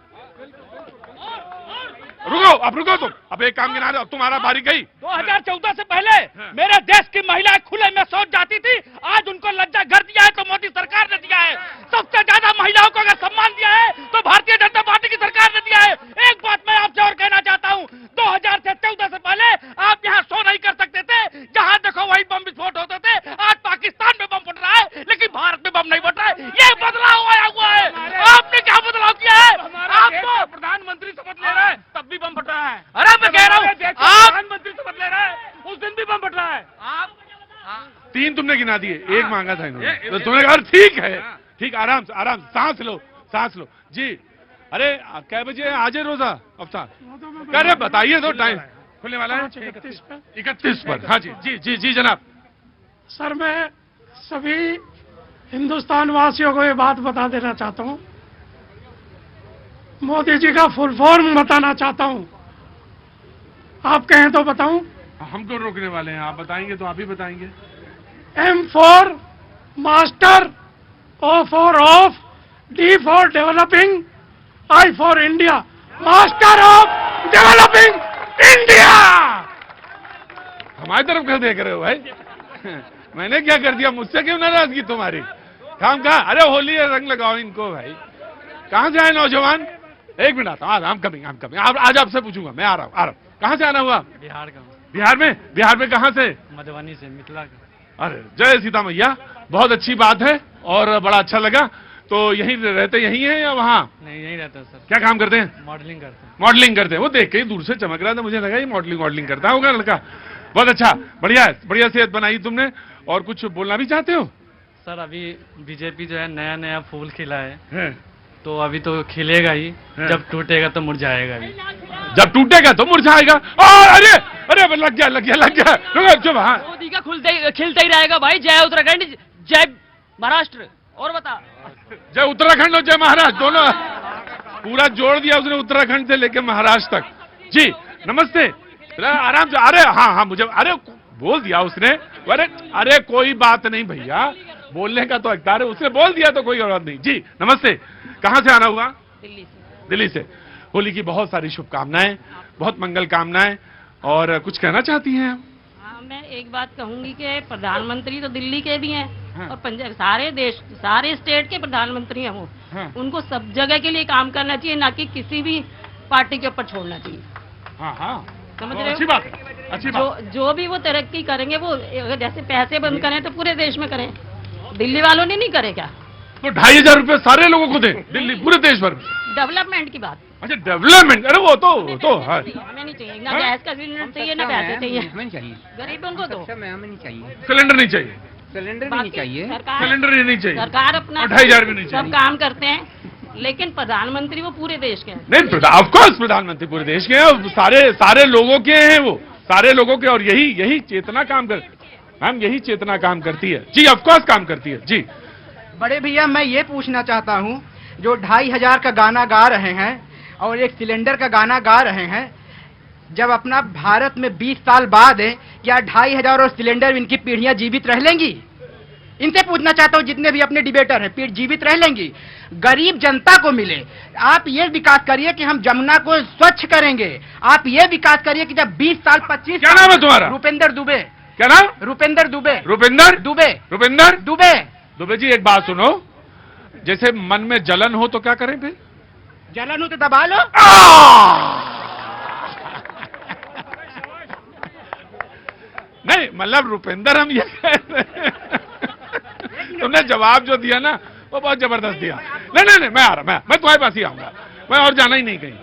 रुको, अब रुको तुम, अब एक काम गिना दो, अब तुम्हारा बारी गई। 2014 से पहले मेरे देश की महिलाएं खुले में शौच जाती थी, आज उनको लज्जा घर दिया है तो मोदी सरकार ने दिया है। सबसे ज्यादा महिलाओं को अगर सम्मान दिया है तो भारतीय जनता पार्टी की सरकार ने दिया है। एक बात मैं आपसे और कहना चाहता हूं, 2014 से पहले आप यहाँ शो नहीं कर सकते थे, जहां देखो वही बम विस्फोट होते थे। आज पाकिस्तान में बम फट रहा है लेकिन भारत में बम नहीं फट रहा है। ये बदलाव आया हुआ है। आपने क्या बदलाव किया है? आपको प्रधानमंत्री शपथ ले रहा है तब भी बम फट रहा है। अरे मैं कह रहा हूँ आप प्रधानमंत्री शपथ ले रहा है, उस दिन भी बम फट रहा है। आप 3 तुमने गिना दिए, एक मांगा था इन्होंने, तो तुमने कहा ठीक है, ठीक, आराम से आराम, सांस लो सांस लो। जी अरे क्या बजे आज है रोजा अफसार? अरे बताइए तो, टाइम खुलने वाला है 31 पर। हाँ जी जी जी जी जनाब। सर मैं सभी हिंदुस्तान वासियों को ये बात बता देना चाहता हूँ, मोदी जी का फुल फॉर्म बताना चाहता हूँ। आप कहें तो बताऊं? हम तो रोकने वाले हैं, आप बताएंगे तो आप ही बताएंगे। M for master, O for of, D for developing, I for India, master of developing India. हमारी तरफ क्यों देख रहे हो भाई? मैंने क्या कर दिया? मुझसे क्यों नाराजगी तुम्हारी? काम कहा? अरे होली है, रंग लगाओ इनको भाई। कहां से आए नौजवान? एक मिनट आता हूं, I'm coming। आज आपसे पूछूंगा, मैं आ रहा हूं। कहां से आना हुआ? बिहार का। बिहार में कहां से? मधुबनी से, मिथिला का। अरे जय सीता मैया, बहुत अच्छी बात है और बड़ा अच्छा लगा। तो यहीं रहते यहीं हैं या वहाँ? नहीं, यहीं रहता है सर। क्या काम करते हैं? मॉडलिंग करते हैं। मॉडलिंग करते हैं। वो देख के ही दूर से चमक रहा था, मुझे लगा ये मॉडलिंग करता होगा लड़का। बहुत अच्छा, बढ़िया है, बढ़िया सेहत बनाई तुमने। और कुछ बोलना भी चाहते हो? सर अभी बीजेपी जो है नया फूल खिला है, तो अभी तो खिलेगा ही, जब टूटेगा तो मुरझाएगा भी। जब टूटेगा तो मुरझाएगा। अरे अरे लग गया। चुप। हाँ, मोदी का खिलता ही रहेगा भाई। जय उत्तराखंड, जय महाराष्ट्र। और बता, जय उत्तराखंड और जय महाराष्ट्र दोनों पूरा जोड़ दिया उसने, उत्तराखंड से लेकर महाराष्ट्र तक। जी नमस्ते। आराम से। अरे हाँ मुझे अरे बोल दिया उसने। अरे कोई बात नहीं भैया, बोलने का तो अधिकार है, उसने बोल दिया तो कोई बात नहीं। जी नमस्ते। कहाँ से आना हुआ? दिल्ली से। होली की बहुत सारी शुभकामनाएं, बहुत मंगल कामनाएं। और कुछ कहना चाहती हैं? हाँ, मैं एक बात कहूंगी कि प्रधानमंत्री तो दिल्ली के भी हैं, हाँ। और पंजाब, सारे स्टेट के प्रधानमंत्री हैं वो। हाँ। उनको सब जगह के लिए काम करना चाहिए, ना कि किसी भी पार्टी के ऊपर छोड़ना चाहिए। हाँ समझ तो रहे हो? अच्छी बात है, अच्छी बात। जो भी वो तरक्की करेंगे, वो जैसे पैसे बंद करें तो पूरे देश में करें। दिल्ली वालों ने नहीं करे क्या? तो 2,500 रुपए सारे लोगों को दें, दिल्ली पूरे देश भर में। डेवलपमेंट की बात। अच्छा डेवलपमेंट। अरे वो तो है। हमें नहीं चाहिए, ना गैस का सिलेंडर चाहिए, ना पैसे चाहिए। हमें चाहिए, गरीबों को दो। हमें नहीं चाहिए, सिलेंडर नहीं चाहिए, सिलेंडर भी नहीं चाहिए, सिलेंडर ही नहीं चाहिए, सरकार अपना 2,500 भी नहीं सब चाहिए। काम करते हैं, लेकिन प्रधानमंत्री वो पूरे देश के हैं। नहीं, ऑफ कोर्स प्रधानमंत्री पूरे देश के हैं, और सारे लोगों के हैं वो, सारे लोगों के। और यही चेतना काम कर, मैम यही चेतना काम करती है। जी ऑफ कोर्स काम करती है। जी बड़े भैया, मैं ये पूछना चाहता हूँ, जो 2,500 का गाना गा रहे हैं और एक सिलेंडर का गाना गा रहे हैं, जब अपना भारत में 20 साल बाद है, क्या 2,500 और सिलेंडर इनकी पीढ़ियां जीवित रह लेंगी? इनसे पूछना चाहता हूँ, जितने भी अपने डिबेटर हैं, पीढ़ी जीवित रह लेंगी? गरीब जनता को मिले। आप ये विकास करिए कि हम जमुना को स्वच्छ करेंगे। आप ये विकास करिए कि जब 20 साल 25। क्या नाम है तुम्हारा? रुपेंद्र दुबे। क्या नाम? रुपेंद्र दुबे। रुपेंद्र दुबे जी, एक बात सुनो, जैसे मन में जलन हो तो क्या करें फिर? जलन हो तो दबा लो। नहीं मतलब रुपेंद्र, हम ये कह रहे हैं, तुमने जवाब जो दिया ना वो बहुत जबरदस्त दिया। नहीं मैं आ रहा, मैं तुम्हारे पास ही आऊंगा, मैं और जाना ही नहीं कहीं।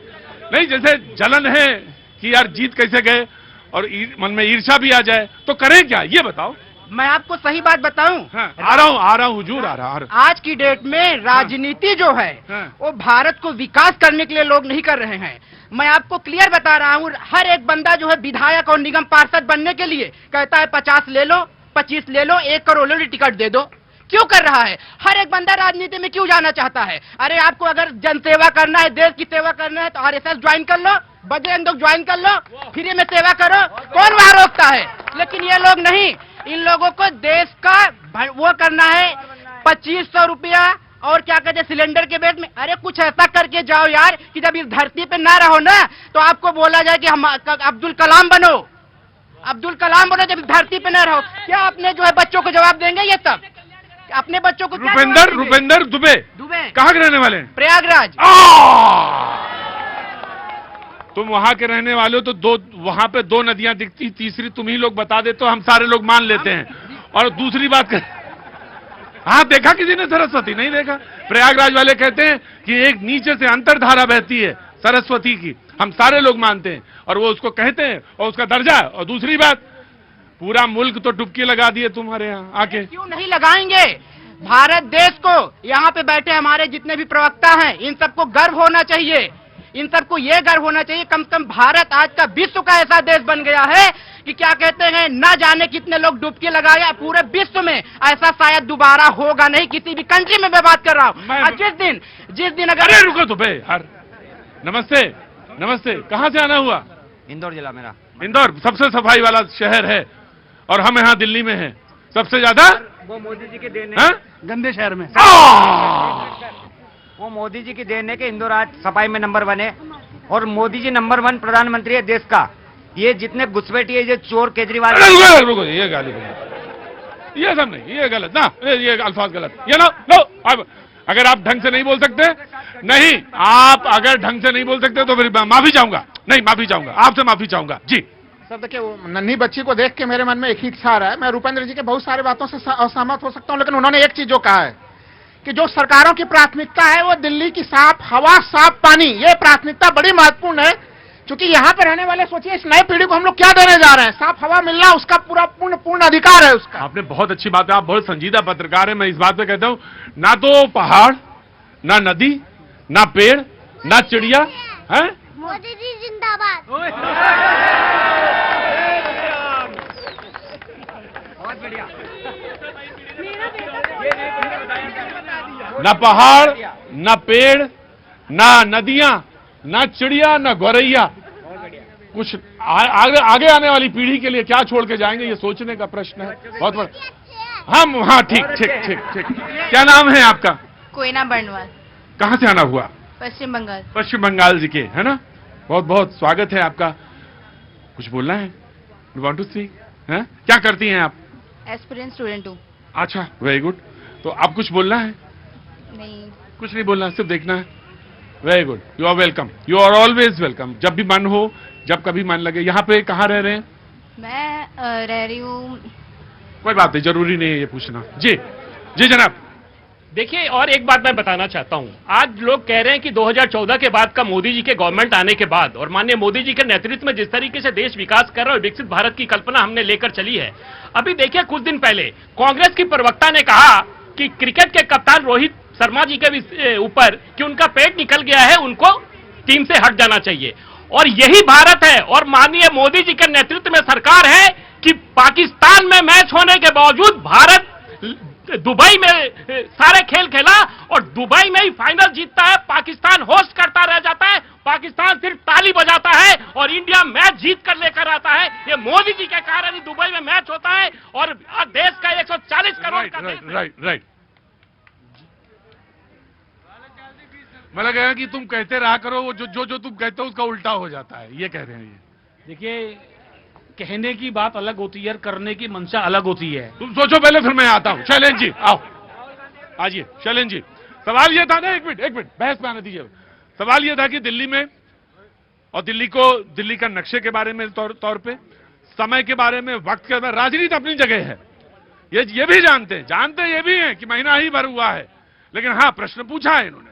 नहीं जैसे जलन है कि यार जीत कैसे गए और मन में ईर्ष्या भी आ जाए, तो करें क्या ये बताओ। मैं आपको सही बात बताऊं? हाँ, आ रहा हूँ हुजूर, आ रहा। आज की डेट में राजनीति जो है वो भारत को विकास करने के लिए लोग नहीं कर रहे हैं। मैं आपको क्लियर बता रहा हूँ, हर एक बंदा जो है विधायक और निगम पार्षद बनने के लिए कहता है 50 ले लो, 25 ले लो, 1 करोड़ ले लो, टिकट दे दो। क्यों कर रहा है? हर एक बंदा राजनीति में क्यों जाना चाहता है? अरे आपको अगर जनसेवा करना है, देश की सेवा करना है, तो RSS ज्वाइन कर लो, बजरंग दल ज्वाइन कर लो, फ्री में सेवा करो, कौन वहां रोकता है? लेकिन ये लोग नहीं, इन लोगों को देश का वो करना है। 2500 रुपया और क्या कहते हैं सिलेंडर के बेट में। अरे कुछ ऐसा करके जाओ यार कि जब इस धरती पे ना रहो ना, तो आपको बोला जाए कि हम अब्दुल कलाम बनो, अब्दुल कलाम बनो जब इस धरती पे ना रहो। क्या अपने जो है बच्चों को जवाब देंगे? ये तब अपने बच्चों को रुपेंद्र दुबे कहाँ के रहने वाले हैं? प्रयागराज। तुम वहां के रहने वाले हो तो वहां पे 2 नदियां दिखती, तीसरी तुम ही लोग बता दे तो हम सारे लोग मान लेते हैं। और दूसरी बात हाँ देखा किसी ने सरस्वती? नहीं देखा। प्रयागराज वाले कहते हैं कि एक नीचे से अंतरधारा बहती है सरस्वती की, हम सारे लोग मानते हैं और वो उसको कहते हैं और उसका दर्जा। और दूसरी बात, पूरा मुल्क तो डुबकी लगा दिए तुम्हारे यहाँ आके। क्यों नहीं लगाएंगे? भारत देश को, यहाँ पे बैठे हमारे जितने भी प्रवक्ता हैं, इन सबको गर्व होना चाहिए। इन सबको ये गर्व होना चाहिए, कम से कम भारत आज का विश्व का ऐसा देश बन गया है कि क्या कहते हैं, ना जाने कितने लोग डुबकी लगाए पूरे विश्व में। ऐसा शायद दोबारा होगा नहीं किसी भी कंट्री में। मैं बात कर रहा हूँ जिस दिन अगर। अरे रुको तो बे हर। नमस्ते, कहाँ से आना हुआ? इंदौर जिला मेरा। इंदौर सबसे सफाई वाला शहर है और हम यहाँ दिल्ली में हैं सबसे ज्यादा। वो मोदी जी की देन है, गंदे शहर में। वो मोदी जी की देन है कि इंदौर आज सफाई में नंबर 1 है, और मोदी जी नंबर 1 प्रधानमंत्री है देश का। ये जितने घुसपैठी है, ये चोर केजरीवाल। रुको ये गाली ये सब नहीं, ये गलत ना, ये अल्फाज गलत, ये नो नो। अब अगर आप ढंग से नहीं बोल सकते, नहीं, आप अगर ढंग से नहीं बोल सकते तो फिर माफी चाहूंगा, नहीं माफी चाहूंगा, आपसे माफी चाहूंगा जी। सर देखिए, वो नन्ही बच्ची को देख के मेरे मन में एक ही इच्छा आ रहा है, मैं रूपेंद्र जी के बहुत सारे बातों से असहमत हो सकता हूं, लेकिन उन्होंने एक चीज जो कहा है कि जो सरकारों की प्राथमिकता है वो दिल्ली की साफ हवा, साफ पानी, ये प्राथमिकता बड़ी महत्वपूर्ण है। क्योंकि यहाँ पे रहने वाले, सोचिए इस नई पीढ़ी को हम लोग क्या देने जा रहे हैं, साफ हवा मिलना उसका पूरा पूर्ण अधिकार है उसका। आपने बहुत अच्छी बात है, आप बहुत संजीदा पत्रकार है, मैं इस बात पे कहता हूं, ना तो पहाड़, ना नदी, ना पेड़, ना चिड़िया है। मोदी जी जिंदाबाद। बहुत बढ़िया। ना पहाड़, ना पेड़, ना नदियां, ना चिड़िया, ना गौरैया, कुछ आगे आने वाली पीढ़ी के लिए क्या छोड़ के जाएंगे, ये सोचने का प्रश्न है बहुत बड़ा। हम हाँ, ठीक ठीक ठीक ठीक। क्या नाम है आपका? कोयना बर्नवाल। कहाँ से आना हुआ? पश्चिम बंगाल। पश्चिम बंगाल जी के, है ना? बहुत बहुत स्वागत है आपका। कुछ बोलना है? You want to speak? हैं? क्या करती हैं आप? एस्पिरेंट स्टूडेंट हूँ। अच्छा, वेरी गुड। तो आप कुछ बोलना है? नहीं, कुछ नहीं बोलना, सिर्फ देखना है। Very good, you are welcome, you are always welcome. जब भी मन हो, जब कभी मन लगे। यहाँ पे कहाँ रह रहे हैं? मैं रह रही हूँ। कोई बात नहीं, जरूरी नहीं है ये पूछना। जी जी जनाब। देखिए, और एक बात मैं बताना चाहता हूं, आज लोग कह रहे हैं कि 2014 के बाद का मोदी जी के गवर्नमेंट आने के बाद और माननीय मोदी जी के नेतृत्व में जिस तरीके से देश विकास कर रहा है, विकसित भारत की कल्पना हमने लेकर चली है। अभी देखिए, कुछ दिन पहले कांग्रेस की प्रवक्ता ने कहा कि क्रिकेट के कप्तान रोहित शर्मा जी के ऊपर कि उनका पेट निकल गया है, उनको टीम से हट जाना चाहिए। और यही भारत है और माननीय मोदी जी के नेतृत्व में सरकार है कि पाकिस्तान में मैच होने के बावजूद भारत दुबई में सारे खेल खेला और दुबई में ही फाइनल जीतता है। पाकिस्तान होस्ट करता रह जाता है, पाकिस्तान सिर्फ ताली बजाता है और इंडिया मैच जीत कर लेकर आता है। ये मोदी जी के कारण ही दुबई में मैच होता है और देश का 140 करोड़ का देश है। राइट। मैं कहा कि तुम कहते रहा करो, वो जो तुम कहते हो उसका उल्टा हो जाता है, ये कह रहे हैं ये। देखिए, कहने की बात अलग होती है, करने की मंशा अलग होती है। तुम सोचो पहले, फिर मैं आता हूं। शैलेंद्र जी आओ, आइए। शैलेंद्र जी, सवाल ये था ना, एक मिनट बहस में आने दीजिए। सवाल ये था कि दिल्ली में और दिल्ली का नक्शे के बारे में तौर पे, समय के बारे में, वक्त के बारे में, राजनीति अपनी जगह है, ये भी जानते ये भी है कि महीना ही भर हुआ है, लेकिन हाँ, प्रश्न पूछा है इन्होंने।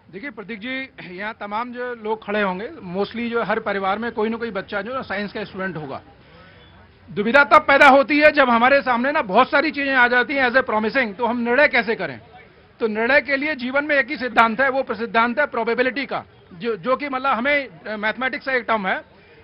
देखिए प्रतीक जी, यहाँ तमाम जो लोग खड़े होंगे, मोस्टली जो हर परिवार में कोई ना कोई बच्चा जो साइंस का स्टूडेंट होगा। दुविधा तब पैदा होती है जब हमारे सामने ना बहुत सारी चीजें आ जाती हैं एज ए प्रॉमिसिंग, तो हम निर्णय कैसे करें। तो निर्णय के लिए जीवन में एक ही सिद्धांत है, वो सिद्धांत है प्रोबेबिलिटी का, जो कि मतलब हमें मैथमेटिक्स का एक टर्म है।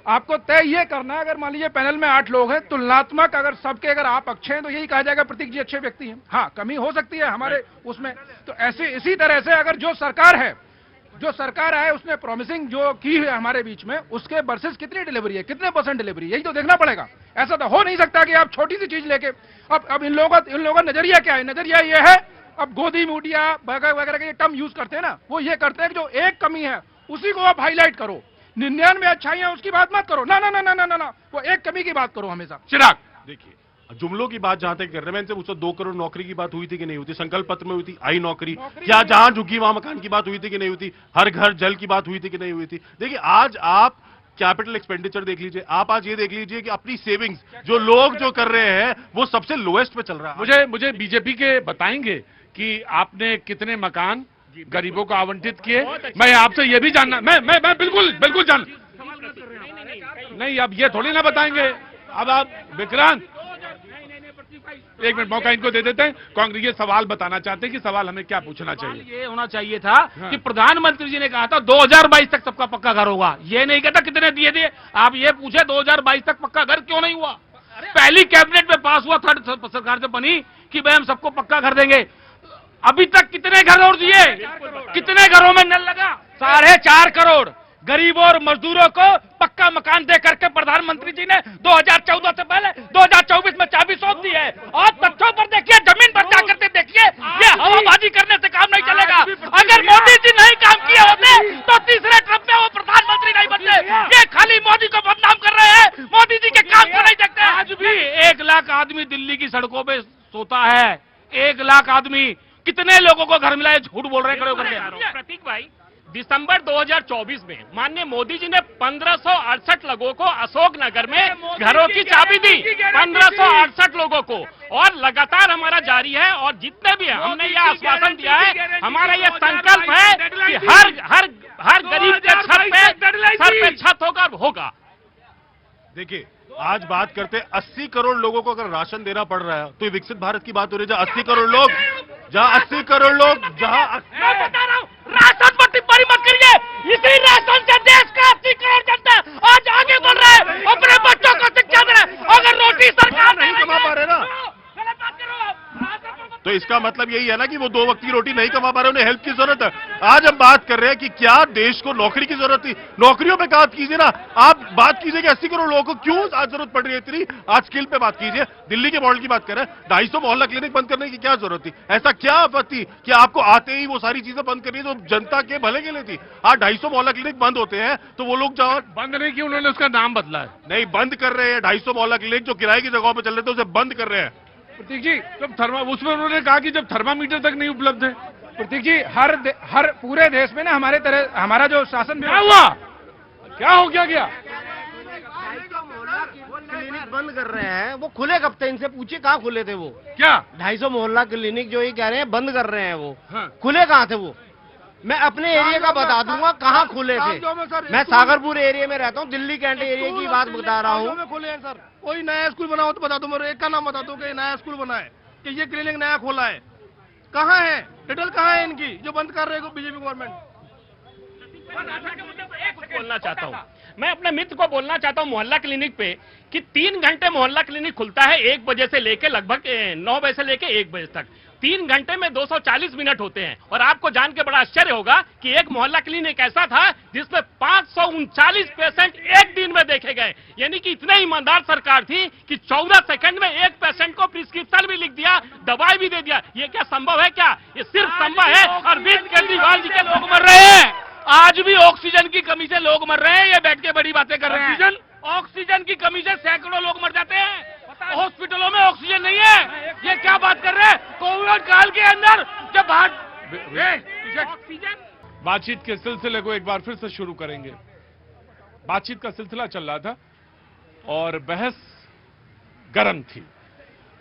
आपको तय ये करना है, अगर मान लीजिए पैनल में 8 लोग हैं, तुलनात्मक अगर सबके अगर आप अच्छे हैं तो यही कहा जाएगा प्रतीक जी अच्छे व्यक्ति हैं। हाँ, कमी हो सकती है हमारे उसमें, तो ऐसे इसी तरह से अगर जो सरकार है उसने प्रॉमिसिंग जो की है हमारे बीच में, उसके वर्सेस कितनी डिलीवरी है, कितने % डिलीवरी, यही तो देखना पड़ेगा। ऐसा तो हो नहीं सकता कि आप छोटी सी चीज लेके, अब इन लोगों का नजरिया क्या है? नजरिया ये है, अब गोदी मीडिया वगैरह के टर्म यूज करते हैं ना, वो ये करते हैं कि जो एक कमी है उसी को आप हाईलाइट करो, 99 अच्छाइयां उसकी बात मत करो। ना, वो एक कमी की बात करो हमेशा। चिराग, देखिए, जुमलों की बात जहां तक कर रहे हैं, मैं इनसे पूछता 2 करोड़ नौकरी की बात हुई थी कि नहीं हुई थी? संकल्प पत्र में हुई थी, आई नौकरी, या जहां झुग्गी वहां मकान की बात हुई थी कि नहीं हुई थी? हर घर जल की बात हुई थी कि नहीं हुई थी? देखिए, आज आप कैपिटल एक्सपेंडिचर देख लीजिए, आप आज ये देख लीजिए कि अपनी सेविंग्स जो लोग जो कर रहे हैं वो सबसे लोएस्ट पे चल रहा है। मुझे बीजेपी के बताएंगे कि आपने कितने मकान गरीबों को आवंटित किए? मैं आपसे ये भी जानना, मैं बिल्कुल जान नहीं, अब ये थोड़ी ना बताएंगे। अब आप विक्रांत, एक मिनट मौका इनको दे देते हैं। कांग्रेस ये सवाल बताना चाहते हैं कि सवाल हमें क्या पूछना चाहिए। ये होना चाहिए था कि प्रधानमंत्री जी ने कहा था 2022 तक सबका पक्का घर होगा, ये नहीं कहता कितने दिए। आप ये पूछे 2022 तक पक्का घर क्यों नहीं हुआ? पहली कैबिनेट में पास हुआ, थर्ड सरकार जब बनी कि भाई हम सबको पक्का घर देंगे। अभी तक कितने घर और दिए? कितने घरों में नल लगा? 4.5 करोड़ गरीबों और मजदूरों को पक्का मकान दे करके प्रधानमंत्री जी ने 2014 से पहले 2024 में चाबी सौंप दी है। और तथ्यों पर देखिए, जमीन पर जाकर के देखिए, ये हवाबाजी करने से काम नहीं चलेगा। अगर मोदी जी नहीं काम किए होते तो तीसरे ट्रम्प में वो प्रधानमंत्री नहीं बनते। ये खाली मोदी को बदनाम कर रहे हैं, मोदी जी के काम को नहीं देखते। आज भी 1 लाख आदमी दिल्ली की सड़कों पे सोता लाख आदमी, कितने लोगों को घर मिला है, झूठ बोल रहे हैं खड़े होकर के। प्रतीक भाई, दिसंबर 2024 में माननीय मोदी जी ने 1568 लोगों को अशोक नगर में घरों की चाबी दी, 1568 लोगों को, और लगातार हमारा जारी है। और जितने भी हैं, हमने यह आश्वासन दिया है, हमारा यह संकल्प है कि हर गरीब के सर पे छत होगा। देखिए, आज बात करते हैं 80 करोड़ लोगों को अगर राशन देना पड़ रहा है तो ये विकसित भारत की बात हो रही है। जहां 80 करोड़ लोग मैं बता रहा हूँ, राशन पर टिप्पणी मत करिए। इसी राशन से देश का 80 करोड़ जनता आज आगे बढ़ रहा है, अपने बच्चों को शिक्षा दे रहा है। अगर रोटी सरकार नहीं कमा पा रहे ना, तो इसका मतलब यही है ना कि वो 2 वक्त की रोटी नहीं कमा पा रहे, उन्हें हेल्प की जरूरत है। आज हम बात कर रहे हैं कि क्या देश को नौकरी की जरूरत थी, नौकरियों पे बात कीजिए ना। आप बात कीजिए कि 80 करोड़ लोगों को क्यों आज जरूरत पड़ रही है इतनी, आज स्किल पे बात कीजिए। दिल्ली के मॉडल की बात कर रहे हैं, 250 मोहल्ला क्लिनिक बंद करने की क्या जरूरत थी? ऐसा क्या आपत्ति कि आपको आते ही वो सारी चीजें बंद करनी जो जनता के भले के लिए थी? आज 250 मोहल्ला क्लिनिक बंद होते हैं तो वो लोग जाओ, बंद नहीं किया उन्होंने, उसका नाम बदला है। नहीं, बंद कर रहे हैं। 250 मोहल्ला क्लिनिक जो किराए की जगहों पर चल रहे थे उसे बंद कर रहे हैं। प्रतीक जी, जब उसमें उन्होंने कहा कि जब थर्मामीटर तक नहीं उपलब्ध है। प्रतीक जी, हर पूरे देश में ना हमारा जो शासन क्या हुआ, क्या हो गया? क्लिनिक बंद कर रहे हैं, वो खुले कब थे? इनसे पूछिए कहाँ खुले थे वो। क्या 250 मोहल्ला क्लिनिक जो ये कह रहे हैं बंद कर रहे हैं, वो खुले कहाँ थे? वो मैं अपने एरिया का बता दूंगा कहाँ खुले थे। मैं सागरपुर एरिया में रहता हूँ, दिल्ली कैंट एरिया की बात बता रहा हूँ। खुले हैं सर, कोई नया स्कूल बना हो तो बता दो, मेरे एक का नाम बता दो कि नया स्कूल बना है, कि ये क्लिनिक नया खोला है। कहाँ है डिटेल, कहाँ है इनकी जो बंद कर रहे हैं बीजेपी गवर्नमेंट? बोलना चाहता हूँ, मैं अपने मित्र को बोलना चाहता हूँ मोहल्ला क्लिनिक पे कि 3 घंटे मोहल्ला क्लिनिक खुलता है, 1 बजे से लेके लगभग 9 बजे से लेके 1 बजे तक। 3 घंटे में 240 मिनट होते हैं। और आपको जान के बड़ा आश्चर्य होगा कि एक मोहल्ला क्लिनिक ऐसा था जिसमें 539 पेशेंट एक दिन में देखे गए। यानी कि इतने ईमानदार सरकार थी कि 14 सेकंड में एक पेशेंट को प्रिस्क्रिप्शन भी लिख दिया, दवाई भी दे दिया। ये क्या संभव है? क्या ये सिर्फ संभव है अरविंद केजरीवाल जी के? लोग मर रहे हैं, आज भी ऑक्सीजन की कमी से लोग मर रहे हैं। ये बैठ के बड़ी बातें कर रहे हैं। ऑक्सीजन की कमी से सैकड़ों लोग मर जाते हैं, हॉस्पिटलों में ऑक्सीजन नहीं है। ये क्या बात कर रहे हैं? कोविड काल के अंदर जब ऑक्सीजन। बातचीत के सिलसिले को एक बार फिर से शुरू करेंगे। बातचीत का सिलसिला चल रहा था और बहस गर्म थी।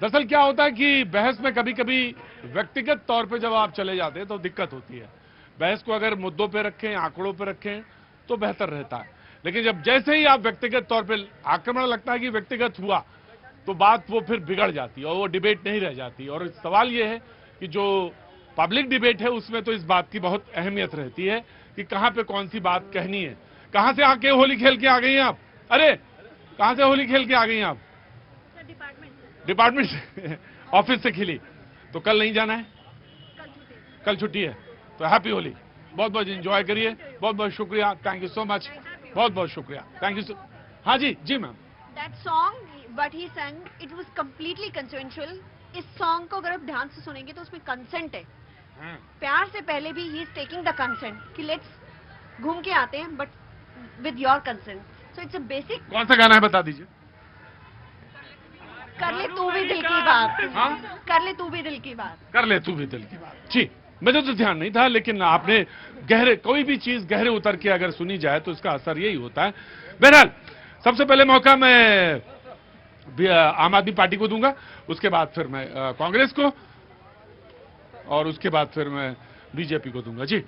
दरअसल क्या होता है कि बहस में कभी कभी व्यक्तिगत तौर पे जब आप चले जाते हैं तो दिक्कत होती है। बहस को अगर मुद्दों पे रखें, आंकड़ों पे रखें तो बेहतर रहता है। लेकिन जब जैसे ही आप व्यक्तिगत तौर पे आक्रमण लगता है कि व्यक्तिगत हुआ तो बात वो फिर बिगड़ जाती है और वो डिबेट नहीं रह जाती। और सवाल ये है कि जो पब्लिक डिबेट है उसमें तो इस बात की बहुत अहमियत रहती है कि कहां पे कौन सी बात कहनी है। कहां से आके होली खेल के आ गई हैं आप? अरे कहां से होली खेल के आ गई हैं आप? डिपार्टमेंट से, ऑफिस से खिली। तो कल नहीं जाना है? कल छुट्टी है, तो हैप्पी होली। बहुत बहुत एंजॉय करिए। बहुत बहुत शुक्रिया, थैंक यू सो मच, बहुत बहुत शुक्रिया, थैंक यू। हाँ जी जी ma'am. That song what he sang, it was completely consensual. इस सॉन्ग को अगर आप ध्यान से सुनेंगे तो उसमें कंसेंट है। प्यार से पहले भी he is taking the consent कि लेट्स घूम के आते हैं, but with your consent. So it's a basic. कौन सा गाना है बता दीजिए। कर ले तू भी दिल की बात। कर ले तू भी दिल की बात। कर ले तू भी दिल की बात। जी, मुझे तो ध्यान नहीं था, लेकिन आपने गहरे, कोई भी चीज गहरे उतर के अगर सुनी जाए तो इसका असर यही होता है। बहरहाल सबसे पहले मौका मैं आम आदमी पार्टी को दूंगा, उसके बाद फिर मैं कांग्रेस को, और उसके बाद फिर मैं बीजेपी को दूंगा। जी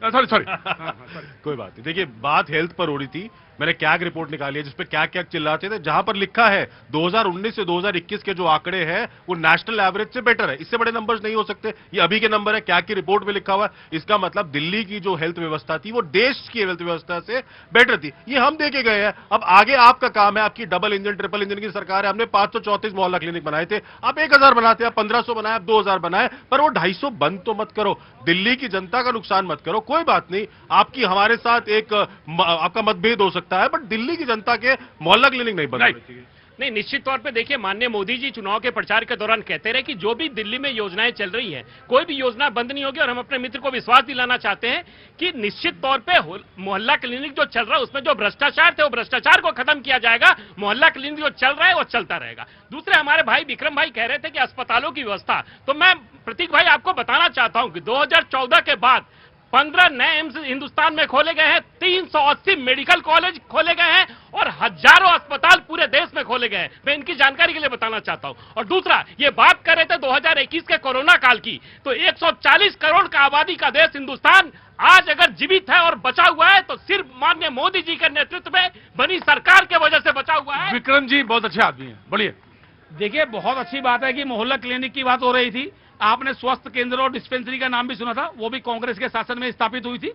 सॉरी कोई बात नहीं। देखिए, बात हेल्थ पर हो रही थी। मैंने कैग रिपोर्ट निकाली है जिसपे क्या क्या चिल्लाते थे, जहां पर लिखा है 2019 से 2021 के जो आंकड़े हैं वो नेशनल एवरेज से बेटर है। इससे बड़े नंबर्स नहीं हो सकते। ये अभी के नंबर है, कैग की रिपोर्ट में लिखा हुआ है। इसका मतलब दिल्ली की जो हेल्थ व्यवस्था थी वो देश की हेल्थ व्यवस्था से बेटर थी। ये हम देखे गए हैं। अब आगे आपका काम है, आपकी डबल इंजन ट्रिपल इंजन की सरकार है। हमने 534 मोहल्ला क्लिनिक बनाए थे, आप 1000 बनाते हैं, आप 1500 बनाए, आप 2000 बनाए, पर वो 250 बंद तो मत करो। दिल्ली की जनता का नुकसान मत करो। कोई बात नहीं, आपकी हमारे साथ एक आपका मतभेद हो सकता है, बट दिल्ली की जनता के मोहल्ला क्लिनिक नहीं बनाने चाहिए। नहीं, निश्चित तौर पे देखिए, माननीय मोदी जी चुनाव के प्रचार के दौरान कहते रहे कि जो भी दिल्ली में योजनाएं चल रही हैं, कोई भी योजना बंद नहीं होगी। और हम अपने मित्र को विश्वास दिलाना चाहते हैं कि निश्चित तौर पे मोहल्ला क्लिनिक जो चल रहा है उसमें जो भ्रष्टाचार थे वो भ्रष्टाचार को खत्म किया जाएगा। मोहल्ला क्लिनिक जो चल रहा है वो चलता रहेगा। दूसरे हमारे भाई विक्रम भाई कह रहे थे कि अस्पतालों की व्यवस्था, तो मैं प्रतीक भाई आपको बताना चाहता हूं कि 2014 के बाद 15 नए एम्स हिंदुस्तान में खोले गए हैं, 380 मेडिकल कॉलेज खोले गए हैं और हजारों अस्पताल पूरे देश में खोले गए हैं। मैं इनकी जानकारी के लिए बताना चाहता हूं। और दूसरा, ये बात कर रहे थे 2021 के कोरोना काल की, तो 140 करोड़ का आबादी का देश हिंदुस्तान आज अगर जीवित है और बचा हुआ है तो सिर्फ माननीय मोदी जी के नेतृत्व में बनी सरकार के वजह से बचा हुआ है। विक्रम जी बहुत अच्छे आदमी हैं, बढ़िया। देखिए, बहुत अच्छी बात है कि मोहल्ला क्लिनिक की बात हो रही थी। आपने स्वास्थ्य केंद्र और डिस्पेंसरी का नाम भी सुना था, वो भी कांग्रेस के शासन में स्थापित हुई थी।